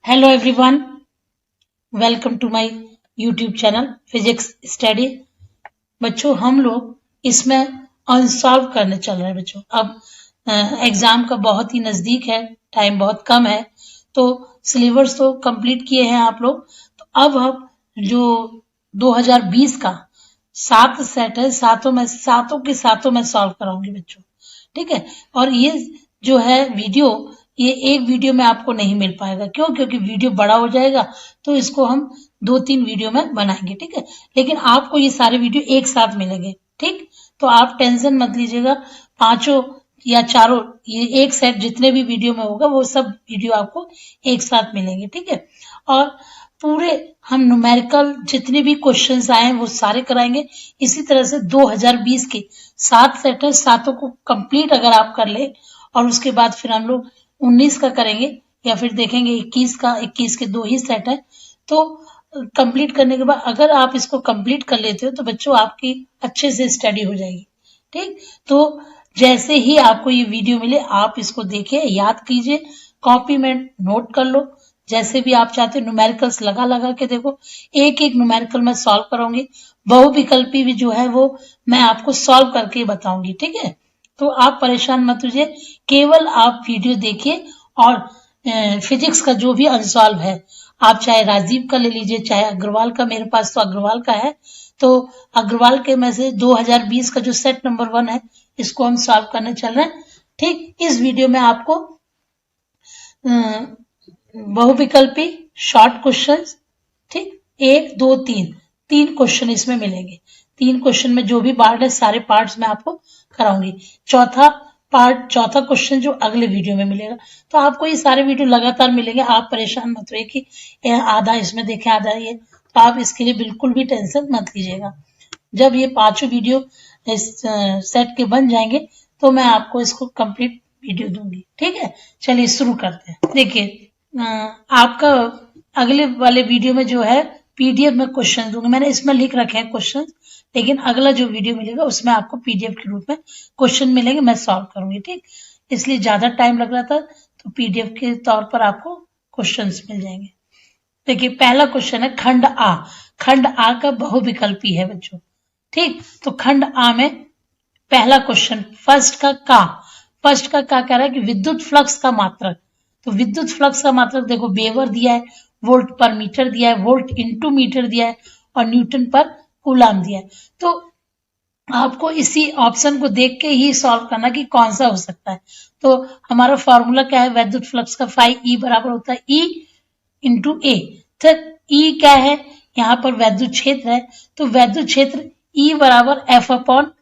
Hello everyone, welcome to my YouTube channel physics study. बच्चों, हम लोग इसमें अनसॉल्व करने चल रहे हैं। बच्चों, अब एग्जाम का बहुत ही नजदीक है, टाइम बहुत कम है, तो सिलेबस तो कंप्लीट किए हैं आप लोग। तो अब हम जो 2020 का 7 सेट है, सातों के सातों में सॉल्व कराऊंगी बच्चों, ठीक है। और ये जो है वीडियो, ये एक वीडियो में आपको नहीं मिल पाएगा। क्यों? क्योंकि वीडियो बड़ा हो जाएगा, तो इसको हम 2-3 वीडियो में बनाएंगे, ठीक है। लेकिन आपको ये सारे वीडियो एक साथ मिलेंगे, ठीक। तो आप टेंशन मत लीजिएगा, पांचों या चारों, ये एक सेट जितने भी वीडियो में होगा वो सब वीडियो आपको एक साथ मिलेंगे, ठीक है। और पूरे हम न्यूमेरिकल जितने भी क्वेश्चंस आए हैं वो सारे कराएंगे। इसी तरह से 2020 के 7 सेट है, सातों को कंप्लीट अगर आप कर ले, और उसके बाद फिर हम लोग 19 का करेंगे, या फिर देखेंगे 21 का। 21 के 2 ही सेट है। तो कंप्लीट करने के बाद अगर आप इसको कंप्लीट कर लेते हो तो बच्चों आपकी अच्छे से स्टडी हो जाएगी, ठीक। तो जैसे ही आपको ये वीडियो मिले आप इसको देखिए, याद कीजिए, कॉपी में नोट कर लो। जैसे भी आप चाहते हो न्यूमेरिकल्स लगा लगा के देखो। एक एक न्यूमेरिकल मैं सॉल्व कराऊंगी, बहुविकल्पी भी जो है वो मैं आपको सॉल्व करके बताऊंगी, ठीक है। तो आप परेशान मत होइए, केवल आप वीडियो देखिए। और फिजिक्स का जो भी अनसॉल्व है, आप चाहे राजीव का ले लीजिए, चाहे अग्रवाल का, मेरे पास तो अग्रवाल का है, तो अग्रवाल के में से 2020 का जो सेट नंबर 1 है, इसको हम सॉल्व करने चल रहे हैं, ठीक। इस वीडियो में आपको बहुविकल्पी शॉर्ट क्वेश्चंस, ठीक, 1 2 3 क्वेश्चन इसमें मिलेंगे। 3 क्वेश्चन में जो भी पार्ट है सारे पार्ट्स मैं आपको कराऊंगी। चौथा क्वेश्चन जो अगले वीडियो में मिलेगा। तो आपको ये सारे वीडियो लगातार मिलेंगे, आप परेशान मत होइए कि आधा इसमें देखें आधा ये। तो आप इसके लिए बिल्कुल भी टेंशन मत लीजिएगा। जब ये 5 वीडियो इस सेट के बन जाएंगे तो मैं आपको इसको कंप्लीट वीडियो दूंगी, ठीक है। चलिए शुरू करते हैं। देखिए, आपका अगले वाले वीडियो में जो है पीडीएफ में क्वेश्चन दूंगी। मैंने इसमें लिख रखे हैं क्वेश्चन, लेकिन अगला जो वीडियो मिलेगा उसमें आपको पीडीएफ के रूप में क्वेश्चन मिलेंगे, मैं सॉल्व करूंगी, ठीक। इसलिए ज्यादा टाइम लग रहा था, तो पीडीएफ के तौर पर आपको क्वेश्चंस मिल जाएंगे। देखिए, पहला क्वेश्चन है खंड आ। खंड आ का बहुविकल्पी है बच्चों, ठीक। तो खंड आ में पहला क्वेश्चन फर्स्ट का कह रहा है कि विद्युत फ्लक्स का मात्रक। तो विद्युत फ्लक्स का मात्रक देखो, वेबर दिया है, वोल्ट पर मीटर दिया है, वोल्ट इंटू मीटर दिया है, और न्यूटन पर कूलाम दिया है। तो आपको इसी ऑप्शन को देख के ही सॉल्व करना कि कौन सा हो सकता है। तो हमारा फॉर्मूला क्या है, विद्युत फ्लक्स का फाई ई बराबर होता है ई इंटू ए। तो ई क्या है, यहाँ पर वैद्युत क्षेत्र है, तो वैद्युत क्षेत्र ई बराबर एफ अपॉन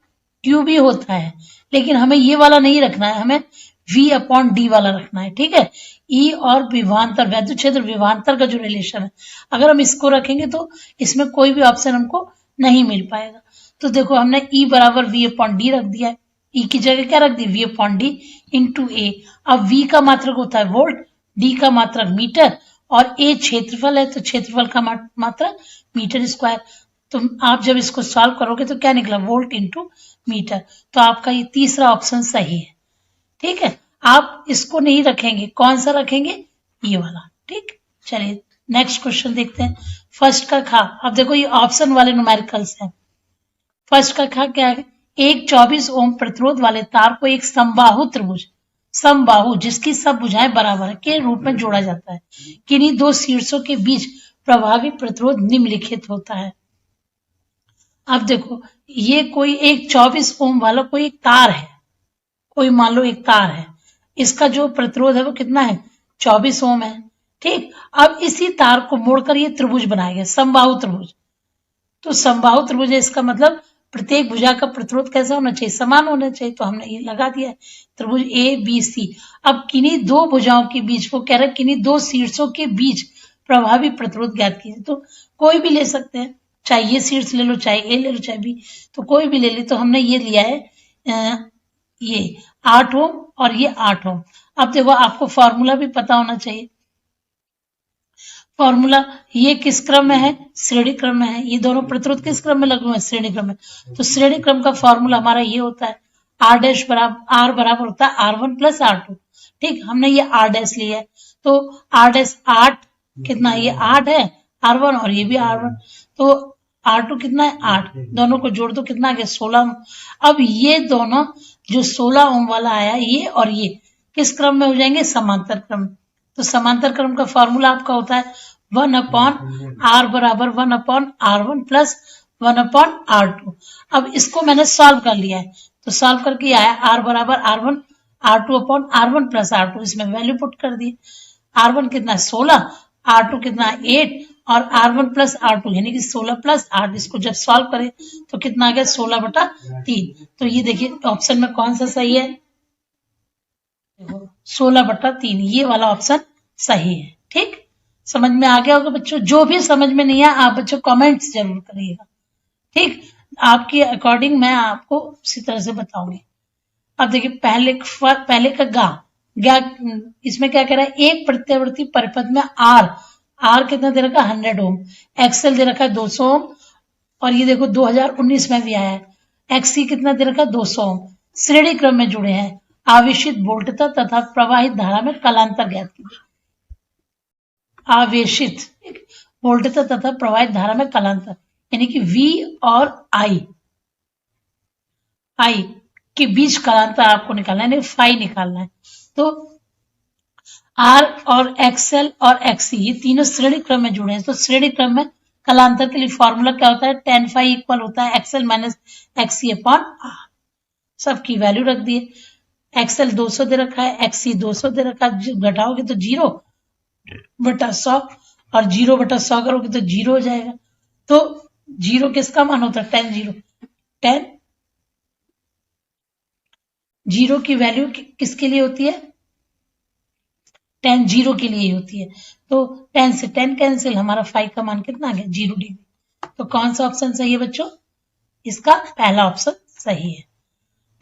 क्यू भी होता है, लेकिन हमें ये वाला नहीं रखना है, हमें V अपॉन डी वाला रखना है, ठीक है। ई और विभवांतर, वैद्युत क्षेत्र विभवांतर का जो रिलेशन है, अगर हम इसको रखेंगे तो इसमें कोई भी ऑप्शन हमको नहीं मिल पाएगा। तो देखो, हमने E बराबर V अपॉन डी रख दिया है। E की जगह क्या रख दी, V अपॉन डी इंटू ए। अब V का मात्रक होता है वोल्ट, D का मात्रक मीटर, और A क्षेत्रफल है, तो क्षेत्रफल का मात्रक मीटर स्क्वायर। तो आप जब इसको सॉल्व करोगे तो क्या निकला, वोल्ट इंटू मीटर। तो आपका ये तीसरा ऑप्शन सही है, ठीक है। आप इसको नहीं रखेंगे, कौन सा रखेंगे, ये वाला, ठीक। चलिए नेक्स्ट क्वेश्चन देखते हैं। फर्स्ट का खा। अब देखो, ये ऑप्शन वाले न्यूमेरिकल्स हैं। फर्स्ट का खा क्या है, एक 24 ओम प्रतिरोध वाले तार को एक समबाहु जिसकी सब भुजाएं बराबर है के रूप में जोड़ा जाता है। किन्हीं दो शीर्षों के बीच प्रभावी प्रतिरोध निम्नलिखित होता है। अब देखो, ये कोई एक 24 ओम वाला कोई एक तार है, कोई मान लो एक तार है, इसका जो प्रतिरोध है वो कितना है, 24 ओम है, ठीक। अब इसी तार को मोड़कर ये त्रिभुज बनाया गया, समबाहु त्रिभुज। तो समबाहु त्रिभुज है, इसका मतलब प्रत्येक भुजा का प्रतिरोध कैसा होना चाहिए, समान होना चाहिए। तो हमने ये लगा दिया है त्रिभुज ए बी सी। अब किन्हीं दो भुजाओं के बीच, वो कह रहा है किन्हीं दो शीर्षों के बीच प्रभावी प्रतिरोध ज्ञात कीजिए। तो कोई भी ले सकते हैं, चाहे ये शीर्ष ले लो, चाहे ए ले लो, चाहे बी, तो कोई भी ले ली। तो हमने ये लिया है ये 8 ओम और ये 8 ओम। अब देखो, आपको फॉर्मूला भी पता होना चाहिए। फॉर्मूला ये किस क्रम में है, श्रेणी क्रम में है। ये दोनों प्रतिरोध किस क्रम में लगे हुए हैं, श्रेणी क्रम में। तो श्रेणी क्रम का फॉर्मूला हमारा ये होता है, आर बराबर होता है R1 प्लस R2, ठीक। हमने ये R डैश लिया है, तो R डैश 8 कितना, ये 8 है R1 और ये भी R1, तो R2 कितना है 8, दोनों को जोड़ दो कितना आ गया 16। अब ये दोनों जो 16 ओम वाला आया ये और ये किस क्रम में हो जाएंगे, समांतर क्रम। तो समांतर क्रम का फॉर्मूला आपका होता है 1/R बराबर 1/R1 प्लस 1/R2। अब इसको मैंने सॉल्व कर लिया है, तो सॉल्व करके आया R बराबर R1 R2/R1 प्लस R2, इसमें वैल्यू पुट कर दी। R1 कितना है 16, R2 कितना है 8 और R1 प्लस R2 यानी कि 16 प्लस 8, इसको जब सॉल्व करें तो कितना आ गया 16/3। तो ये देखिए ऑप्शन में कौन सा सही है, 16/3, ये वाला ऑप्शन सही है। ठीक, समझ में आ गया होगा बच्चों। जो भी समझ में नहीं आया आप बच्चों कमेंट्स जरूर करिएगा। ठीक, आपके अकॉर्डिंग मैं आपको उसी तरह से बताऊंगी। अब देखिए पहले का गा इसमें क्या कह रहा है, एक प्रत्यावर्ती परिपथ में आर कितना दे रखा है 100 ओम, एक्सएल दे रखा है 200 ओम, और ये देखो 2019 में भी आया है, एक्सी कितना दे रखा है 200 ओम, श्रेणी क्रम में जुड़े हैं, आवेशित वोल्टता तथा प्रवाहित धारा में कालांतर ज्ञात कीजिए। आवेशित वोल्टता तथा प्रवाहित धारा में कालांतर यानी कि V और I के बीच कालांतर आपको निकालना है, यानी फाई निकालना है। तो R और XL और XC ये तीनों श्रेणी क्रम में जुड़े हैं, तो श्रेणी क्रम में कालांतर के लिए फॉर्मूला क्या होता है, tan phi इक्वल होता है XL minus XC upon R। सबकी वैल्यू रख दिए, XL 200 दे रखा है, XC 200 दे रखा है, घटाओगे तो 0/100 और 0/100 करोगे तो 0 हो जाएगा। तो 0 किसका मान होता है, tan 0 की वैल्यू किसके लिए होती है, tan 0 के लिए होती है। तो tan से tan कैंसिल, हमारा फाई का मान कितना आ गया 0 डिग्री। तो कौन सा ऑप्शन सही है बच्चों, इसका पहला ऑप्शन सही है।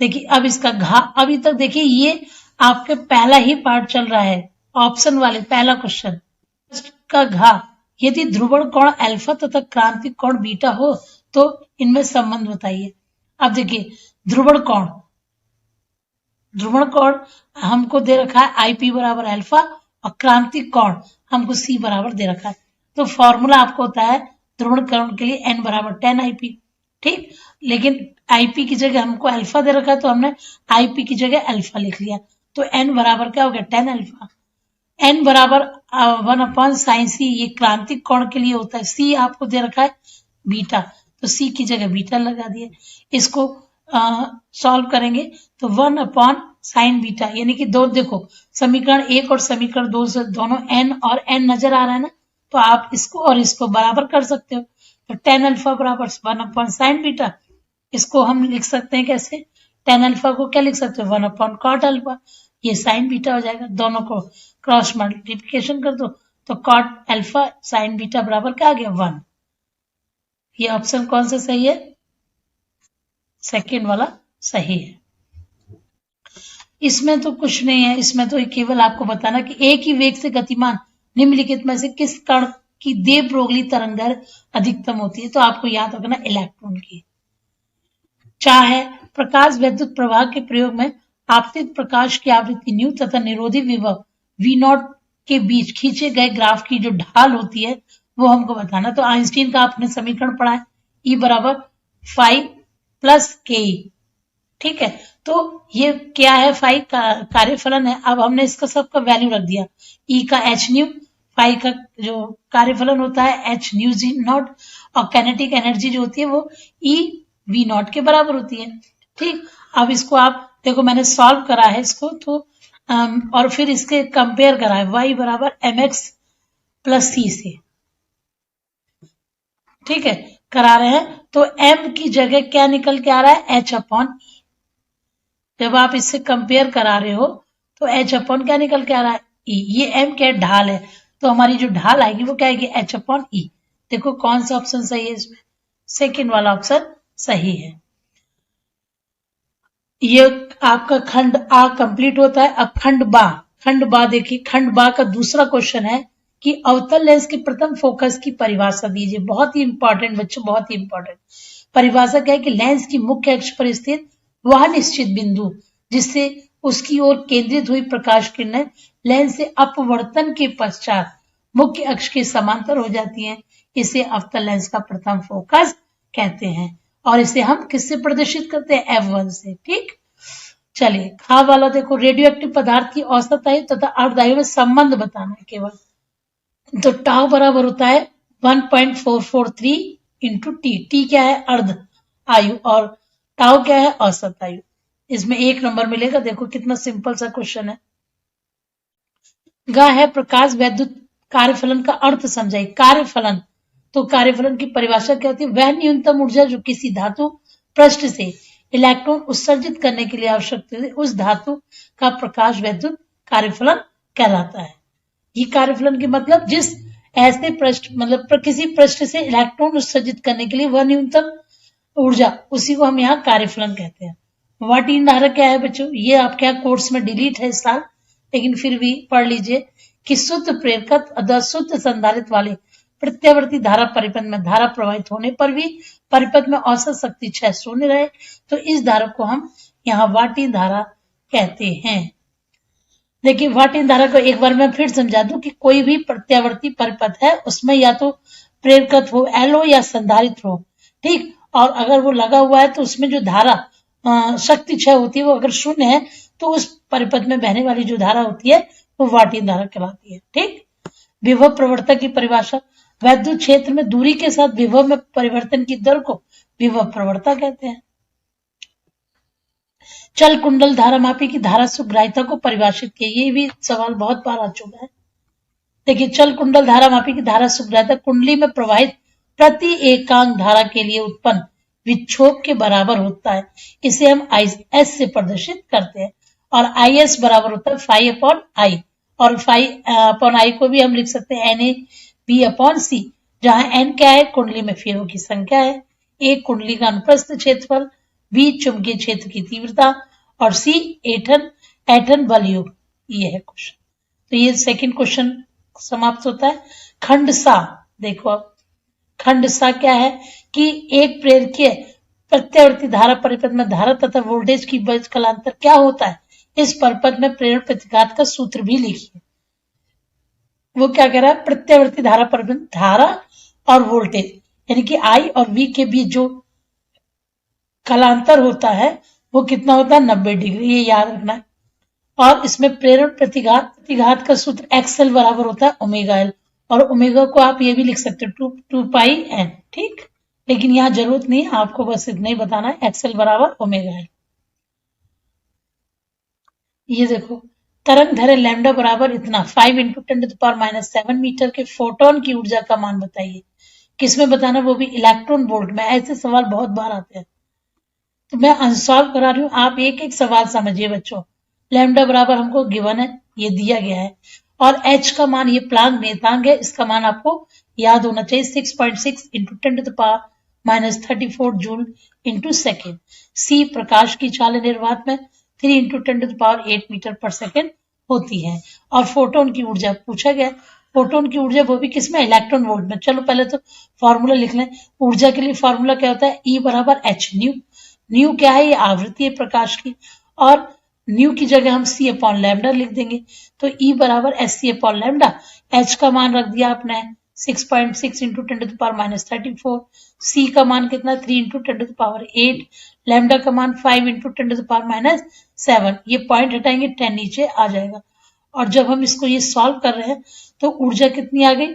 देखिए अब इसका अभी तक देखिए ये आपके पहला ही पार्ट चल रहा है, ऑप्शन वाले पहला क्वेश्चन का यदि ध्रुवण कोण अल्फा तथा क्रांतिक कोण बीटा हो तो इनमें संबंध बताइए। अब देखिए ध्रुवण कोण हमको दे रखा है IP बराबर अल्फा और क्रांतिक कोण हमको C बराबर दे रखा है। तो फॉर्मूला आपको होता है ध्रुवण कोण के लिए n बराबर tan IP। ठीक, लेकिन IP की जगह हमको अल्फा दे रखा है तो हमने IP की जगह अल्फा लिख लिया, तो n बराबर क्या हो गया tan अल्फा। n बराबर 1/sin C ये क्रांतिक कोण के लिए होता है, C आपको दे रखा है बीटा, तो C की जगह बीटा लगा दिए। इसको सॉल्व करेंगे तो 1/sin बीटा यानी कि दो, देखो समीकरण 1 और समीकरण 2 से दोनों n और n नजर आ रहा है ना, तो आप इसको और इसको बराबर कर सकते हो। तो tan अल्फा बराबर 1/sin बीटा, इसको हम लिख सकते हैं कैसे, tan अल्फा को क्या लिख सकते हो 1/cot अल्फा, ये sin बीटा हो जाएगा। दोनों को क्रॉस मल्टीप्लिकेशन कर दो तो cot अल्फा sin बीटा बराबर क्या आ गया 1। ये ऑप्शन कौन सा सही है, सेकेंड वाला सही है। इसमें तो कुछ नहीं है, इसमें तो केवल आपको बताना कि एक ही वेग से गतिमान निम्नलिखित में से किस कण की दे ब्रोगली तरंगदैर्घ्य अधिकतम होती है, तो आपको याद रखना इलेक्ट्रॉन की। चाहे प्रकाश वैद्युत प्रवाह के प्रयोग में आपतित प्रकाश की आवृत्ति न्यू तथा निरोधी विभव V0 के बीच खींचे गए ग्राफ की जो ढाल होती है वो हमको बताना। तो आइंस्टीन का आपने समीकरण पढ़ा है, E बराबर 5 प्लस के। ठीक है, तो ये क्या है, फाई का कार्यफलन है। अब हमने इसका सबका वैल्यू रख दिया, E का h न्यू, फाई का जो कार्यफलन होता है h न्यू जी नॉट, और कैनेटिक एनर्जी जो होती है वो E V0 के बराबर होती है। ठीक, अब इसको आप देखो मैंने सॉल्व करा है इसको, तो और फिर इसके कंपेयर करा है y बराबर mx प्लस c से। ठीक है, करा रहे हैं तो m की जगह क्या निकल के आ रहा है h/e। जब आप इससे कंपेयर करा रहे हो तो h/ क्या निकल के आ रहा है e, ये m क्या ढाल है, तो हमारी जो ढाल आएगी वो क्या आएगी h/e। देखो कौन सा ऑप्शन सही है इसमें, सेकंड वाला ऑप्शन सही है। ये आपका खंड आ कंप्लीट होता है। अब खंड बा देखिए, खंड बा का दूसरा क्वेश्चन है कि अवतल लेंस की प्रथम फोकस की परिभाषा दीजिए। बहुत ही इंपॉर्टेंट बच्चों, बहुत ही इंपॉर्टेंट परिभाषा क्या है कि लेंस की मुख्य अक्ष पर स्थित वह निश्चित बिंदु जिससे उसकी ओर केंद्रित हुई प्रकाश किरणें लेंस से अपवर्तन के पश्चात मुख्य अक्ष के समांतर हो जाती हैं, इसे अवतल लेंस का प्रथम फोकस कहते हैं। और इसे हम किससे प्रदर्शित करते हैं? F1 से। ठीक, चलिए खा वाला देखो, रेडियो एक्टिव पदार्थ की औसत आयु तथा अर्ध आयु में संबंध बताना है केवल। तो टाउ बराबर होता है 1.443 इंटू टी। टी क्या है? अर्ध आयु, और टाउ क्या है? औसत आयु। इसमें 1 नंबर मिलेगा। देखो कितना सिंपल सा क्वेश्चन है। गा है प्रकाश वैद्युत कार्यफलन का अर्थ समझाइए। कार्यफलन, तो कार्यफलन की परिभाषा क्या होती है? वह न्यूनतम ऊर्जा जो किसी धातु पृष्ठ से इलेक्ट्रॉन उत्सर्जित करने के लिए आवश्यक होती है, उस धातु का प्रकाश वैद्युत कार्यफलन कहलाता है। ये कार्यफलन की मतलब जिस ऐसे पृष्ठ, मतलब किसी पृष्ठ से इलेक्ट्रॉन उत्सर्जित करने के लिए वह न्यूनतम ऊर्जा, उसी को हम यहाँ कार्यफलन कहते हैं। वाटिन धारा क्या है बच्चों? ये आपके यहाँ कोर्स में डिलीट है इस साल, लेकिन फिर भी पढ़ लीजिए कि शुद्ध प्रेरकत्व अथवा शुद्ध संधारित्र वाले प्रत्यावर्ती धारा परिपथ में धारा प्रवाहित होने पर भी परिपथ में औसत शक्ति 6 शून्य रहे, तो इस धारा को हम यहाँ वाटिन धारा कहते हैं। देखिए वाटिन धारा को एक बार मैं फिर समझा दूं कि कोई भी प्रत्यावर्ती परिपथ है उसमें या तो प्रेरकत्व हो L हो या संधारित्र हो। ठीक, और अगर वो लगा हुआ है तो उसमें जो धारा शक्ति क्षय होती है वो अगर शून्य है तो उस परिपथ में बहने वाली जो धारा होती है वो वाटिन धारा कहलाती है। ठीक, विभव प्रवणता की परिभाषा, वैद्युत क्षेत्र में दूरी के साथ विभव में परिवर्तन की दर को विभव प्रवणता कहते हैं। चल कुंडल धारामापी की धारा सुग्राह्यता को परिभाषित किया। ये भी सवाल बहुत बार आ चुका है। देखिए चल कुंडल धारामापी की धारा सुग्राह्यता कुंडली में प्रवाहित प्रति एकांक धारा के लिए उत्पन्न विक्षोभ के बराबर होता है। इसे हम IS से प्रदर्शित करते हैं, और IS बराबर होता है फाई अपॉन आई, और फाई अपॉन आई को भी हम लिख सकते हैं NAB अपॉन C, जहां N क्या है? कुंडली में फेरों की संख्या है, A कुंडली का अनुप्रस्थ क्षेत्रफल, B चुंबकीय क्षेत्र की तीव्रता, और C ऐंठन बल योग। ये है क्वेश्चन। तो ये सेकंड क्वेश्चन समाप्त होता है। खंड सा देखो, अब खंड सा क्या है कि एक प्रेरकीय प्रत्यावर्ती धारा परिपथ में धारा तथा वोल्टेज की बीच कालांतर क्या होता है? इस परिपथ में प्रेरण प्रतिघात का सूत्र भी लिखिए। वो क्या कह रहा है? प्रत्यावर्ती धारा परिपथ धारा और वोल्टेज यानी कि I और V के बीच जो कालांतर होता है वो कितना होता है? 90 डिग्री, ये याद रखना है। और इसमें प्रेरण प्रतिघात का सूत्र XL बराबर होता है ओमेगा L, और ओमेगा को आप ये भी लिख सकते हो 2 पाई N। ठीक, लेकिन यहाँ जरूरत नहीं है, आपको बस इतना ही बताना है XL बराबर ओमेगा L। ये देखो तरंग दैर्घ्य लैम्डा बराबर इतना 5 × 10⁻⁷ मीटर के फोटोन की ऊर्जा का मान बताइए। किसमें बताना? वो भी इलेक्ट्रॉन वोल्ट में। ऐसे सवाल बहुत बार आते हैं, तो मैं अनसॉल्व करा रही हूँ, आप एक एक सवाल समझिए बच्चों। लैम्डा बराबर हमको गिवन है, ये दिया गया है, और H का मान, ये प्लांक नियतांक है, इसका मान आपको याद होना चाहिए 6.6 × 10⁻34 जूल × सेकेंड। C प्रकाश की चाल निर्वात में 3 × 10⁸ मीटर पर सेकेंड होती है। और फोटोन की ऊर्जा पूछा गया, फोटोन की ऊर्जा वो भी किसमें? इलेक्ट्रॉन वोल्ट में। चलो पहले तो फॉर्मूला लिख लें। ऊर्जा के लिए फॉर्मूला क्या होता है? E बराबर H न्यू। न्यू क्या है? ये आवृत्ति है प्रकाश की, और न्यू की जगह हम C अपॉन लैम्डा लिख देंगे, तो E बराबर SC अपॉन लैम्डा। H का मान रख दिया आपने 6.6 × 10⁻34, C का मान कितना? 3 × 10⁸, लैम्डा का मान 5 × 10⁻⁷। ये पॉइंट हटाएंगे, 10 नीचे आ जाएगा। और जब हम इसको ये सॉल्व कर रहे हैं तो ऊर्जा कितनी आ गई?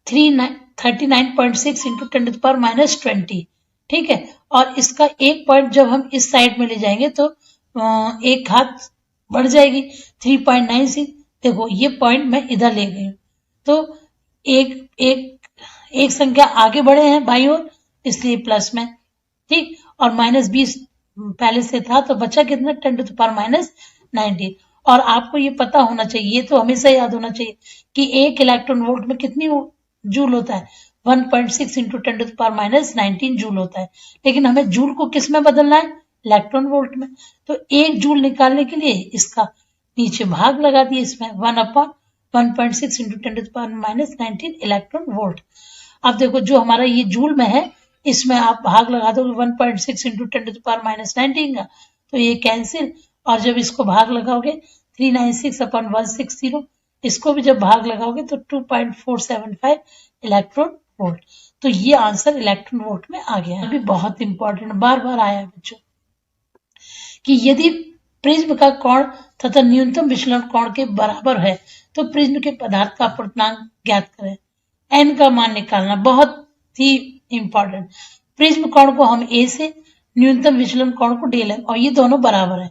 39.6 × 10⁻20। ठीक है, और इसका एक पॉइंट जब हम इस साइड में ले जाएंगे तो एक घात बढ़ जाएगी 3.96। देखो ये पॉइंट मैं इधर ले गई, तो एक संख्या आगे बढ़े हैं बाई ओर, इसलिए प्लस में। ठीक, और -20 पहले से था, तो बचा कितना? 10⁻⁹। और आपको ये पता होना चाहिए, ये तो हमेशा याद होना चाहिए कि 1 इलेक्ट्रॉन वोल्ट में कितनी जूल होता है? 1.6 × 10⁻⁹ जूल होता है। लेकिन हमें जूल को किस में बदलना है? इलेक्ट्रॉन वोल्ट में। तो 1 जूल निकालने के लिए इसका नीचे भाग लगा दिए, इसमें 1/1.6 × 10⁻⁹ इलेक्ट्रॉन वोल्ट। अब देखो जो हमारा ये जूल में है, इसमें आप भाग लगा दो 1.6 × 10⁻⁹ का, तो ये कैंसिल, और जब इसको भाग लगाओगे 396/160, इसको भी जब भाग लगाओगे तो 2.475 इलेक्ट्रॉन वोल्ट। तो ये आंसर इलेक्ट्रॉन वोल्ट में आ गया है। अभी बहुत इंपॉर्टेंट बार बार आया है बच्चों कि यदि प्रिज्म का कोण तथा न्यूनतम विचलन कोण के बराबर है तो प्रिज्म के पदार्थ का अपवर्तनांक ज्ञात करें। एन का मान निकालना बहुत ही इंपॉर्टेंट। प्रिज्म कोण को हम ए से, न्यूनतम विचलन कोण को डेल एम, और ये दोनों बराबर है।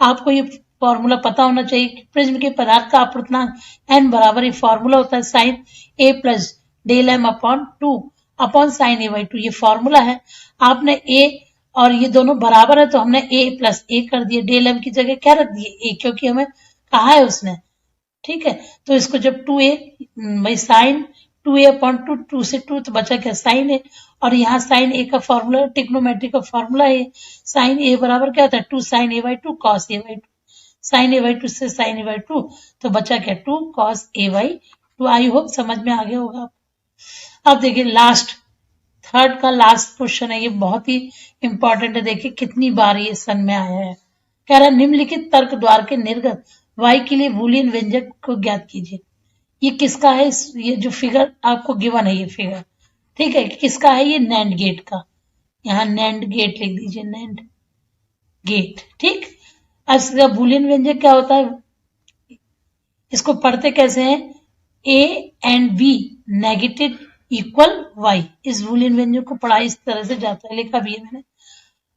आपको ये फॉर्मूला पता होना चाहिए कि प्रिज्म के पदार्थ का अपवर्तनांक एन बराबर, ये फॉर्मूला होता है sine A plus del M upon 2 upon sine A by 2। ये फॉर्मूला है। आपने ए और ये दोनों बराबर है तो हमने ए प्लस ए कर दिए, डेल एम की जगह क्या रख दिए ए, क्योंकि हमें कहा है उसने। ठीक है, तो इसको जब 2a भाई साइन 2a अपॉन 2 से 2 तो बचा क्या साइन ए, और यहाँ साइन ए का फॉर्मूला ट्रिग्नोमेट्री का फॉर्मूला है साइन ए बराबर क्या होता है 2 sine A by 2 cos A by 2। Sine A by 2 से साइन ए बाई 2 तो बचा क्या 2 cos A by 2। I hope समझ में आ गया होगा। अब देखिए लास्ट थर्ड का लास्ट क्वेश्चन है, ये बहुत ही इंपॉर्टेंट है। देखिए कितनी बार ये सन में आया है। कह रहा है निम्नलिखित तर्क द्वार के निर्गत y के लिए बूलियन व्यंजक को ज्ञात कीजिए। ये किसका है? ये जो फिगर आपको गिवन है ये फिगर, ठीक है, किसका है? ये नैंड गेट का। यहाँ नैंड गेट लिख दीजिए, नैंड गेट। ठीक, अब इसका बूलियन व्यंजक क्या होता है? इसको पढ़ते कैसे हैं? a and b negative equal y। इस बूलियन व्यंजक को पढ़ा इस तरह से जाता है, लिखा भी है मैंने।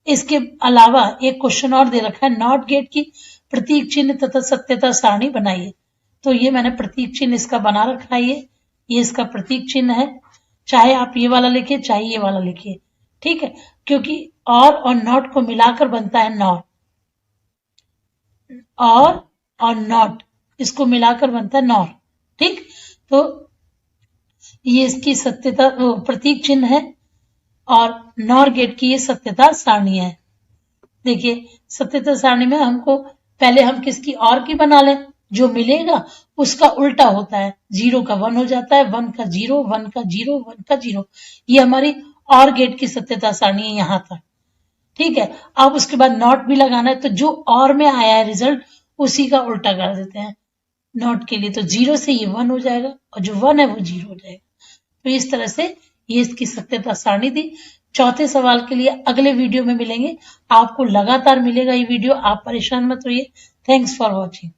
इसके अलावा एक क्वेश्चन और दे रखा है, नॉट गेट की प्रतीक चिन्ह तथा सत्यता सारणी बनाइए। तो ये मैंने प्रतीक चिन्ह इसका बना रखा है। ये इसका प्रतीक चिन्ह है, चाहे आप ये वाला लिखिए चाहे ये वाला लिखिए, ठीक है, क्योंकि और नॉट को मिलाकर बनता है नॉर। और नॉट इसको मिलाकर बनता है नॉर। ठीक, तो ये इसकी सत्यता प्रतीक चिन्ह है और नॉर गेट की ये सत्यता सारणी है। देखिए सत्यता सारणी में हमको पहले हम किसकी और की बना लें, जो मिलेगा उसका उल्टा होता है। 0 का 1 हो जाता है, 1 का 0, 1 का 0, 1 का 0। ये हमारी और गेट की सत्यता सारणी है यहाँ तक। ठीक है, अब उसके बाद नॉट भी लगाना है, तो जो और में आया है रिजल्ट उसी का उल्टा कर देते हैं नॉट के लिए। तो 0 से ये 1 हो जाएगा और जो 1 है वो 0 हो जाएगा। तो इस तरह से ये इसकी सत्यता सारणी थी। चौथे सवाल के लिए अगले वीडियो में मिलेंगे। आपको लगातार मिलेगा ये वीडियो, आप परेशान मत होइए। Thanks for watching.